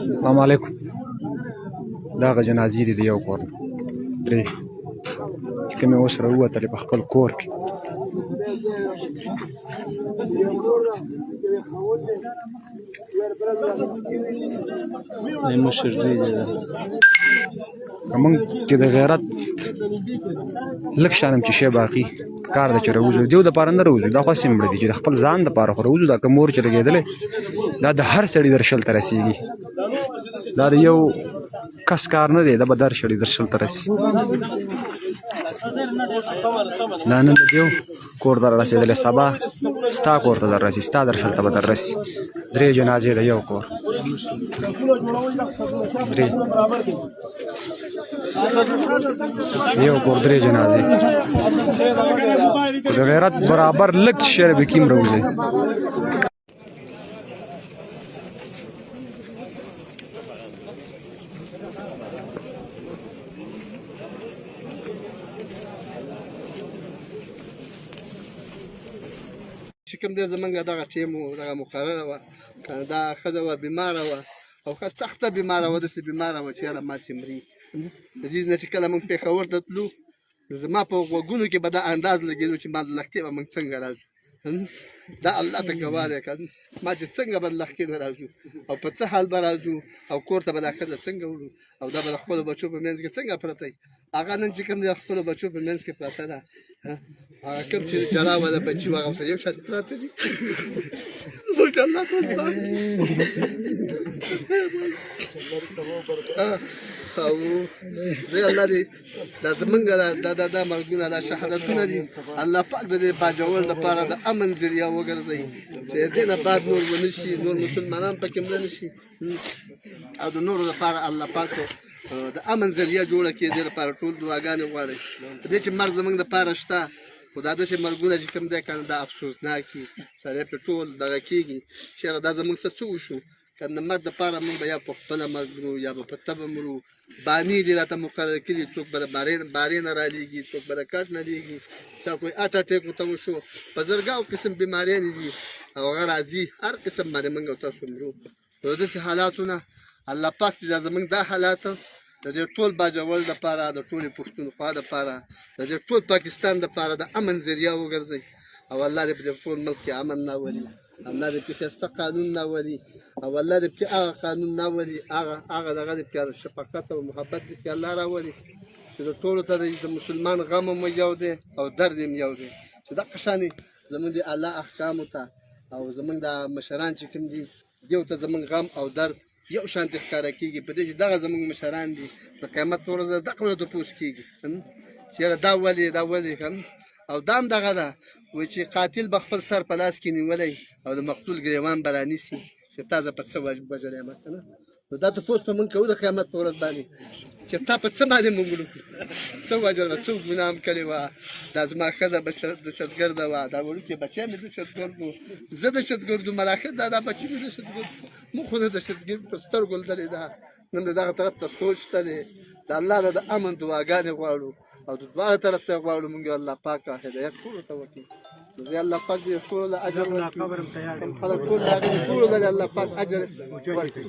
السلام علیکم. دغه جنازې دي د یو کور درې چې کومې اوس راووتلې په خپل کور کې. مشر زوی دی دا. که موږ چې د غیرت لږ شان هم چې شی باقي کار ده چې راوځو، دیو دپاره نه راوځو، دا خو هسې مړه دي چې د خپل ځان دپاره خو راوځو. دا که مور چې لګېدلی دا د هر سړي در شل ته رسېږي، دا د یو کس کار نه دی، دا به در سړي در شل ته رسي. دا نن د دیو کور ته رارسېدلی، سبا ستا کور ته در رسي، ستا در شل ته به در رسي. درې جنازې د یو کور، درې یو کور درې جنازې. د غیرت برابر لږ شی به کیم راوځي. چې کوم دی زمونږ دغه ټیم و، دغه مقرره وه، که دا ښځه وه بیماره وه او ښه سخته بیماره وه، داسې بیماره وه چې یاره ما چې مري. د دې نه چې کله موږ پېښور ته تلو نو زما په غوږونو کې به دا انداز لګېدو چې ما د لښتې به موږ څنګه راځو. دا الله ته ګواه دی که ما چې څنګه به د لښتې نه راځو او په څه حال به راځو او کور ته به دا ښځه څنګه وړو او دا به د خپلو بچو په منځ کې څنګه پرته وي. هغه نن چې کوم دی د خپلو بچو په منځ کې پرته ده، هغه کوم چې جلا والا بچي وه هغه سره یو شان پراته دي. موږ د الله او زه الله دې دا زمونږ دا مرګونه دا شهادتونه دي، الله پاک د دې باجول لپاره د امن ذریعه وګرځوي چې دې نه بعد نور ونه شي، نور مسلمانان پکې مړه نه شي او د نورو لپاره الله پاک د امن ذریعه جوړه کړي. دې لپاره ټول دعاګانې غواړئ. په دې چې مرګ زمونږ دپاره شته، خو دا داسې مرګونه چې کوم دی که نه دا افسوسناک وي، سړی پرې ټول دغه کېږي چې یاره دا زمونږ څه وشو. که د مرګ دپاره مونږ به یا په خپله مرګ مرو یا به په تبه مرو. باني دې راته مقرر کړي، څوک به د بارې نه رالیږي، څوک به د کټ نه لیږي، چا کوی اټ اټیک ورته وشو. په زرګاو قسم بیماریانې دي او هغه راځي، هر قسم باندې مونږ او تاسو مرو. نو داسې حالاتو نه الله پاک دې دا زمونږ دا حالات د دې ټول باجوړ دپاره، د ټولې پښتونخوا دپاره، د دې ټول پاکستان دپاره د امن ذریعه وګرځوي او الله دې په دې ټول ملک کې امن راولي. الله دې پکې ښایسته قانون راولي او الله دې پکې هغه قانون راولي، هغه دغه دې پکې شفقت او محبت دې پکې الله راولي چې د ټولو ته د مسلمان غم هم یو دی او درد هم یو دی. چې دغه شانې زمونږ د الله احکامو ته او زمونږ د مشران چې کوم دي دیو ته زمونږ غم او درد یو شانتې ښکاره کېږي. په دې چې دغه زمونږ مشران دي د قیامت په ورځ دغه نه تپوس کېږي چې یاره دا ولې او دا هم دغه ده وایي چې قاتل به خپل سر په لاس کې نیولی او د مقتول ګریوان به رانیسي چې تا زه په څه وژلی یم. نو دا تپوس به مونږ کوو د قیامت په ورځ باندې چې تا په څه باندې مونږ وکړو، څه وژله، څوک ګناه هم کړې وه، دا زما ښځه دهشتګرده وه، دا وړوکي بچیان مې دهشتګرد وو، زه دهشتګرد وم، ملاخر دا بچي مې دهشتګرد وو. موږ خو د دهشتګرد په سترګو لیدلې ده. نن د دغه طرف ته سوچ شته دی، د الله نه د امن دعاګانې غواړو او د دواړه طرف ته غواړو مونږ الله پاکه هدایت ټولو ته وکړي. نو زه الله پاک دې ټولو له اجر ورکړي، خلک ټول د هغې ټولو له الله پاک اجر ورکړي.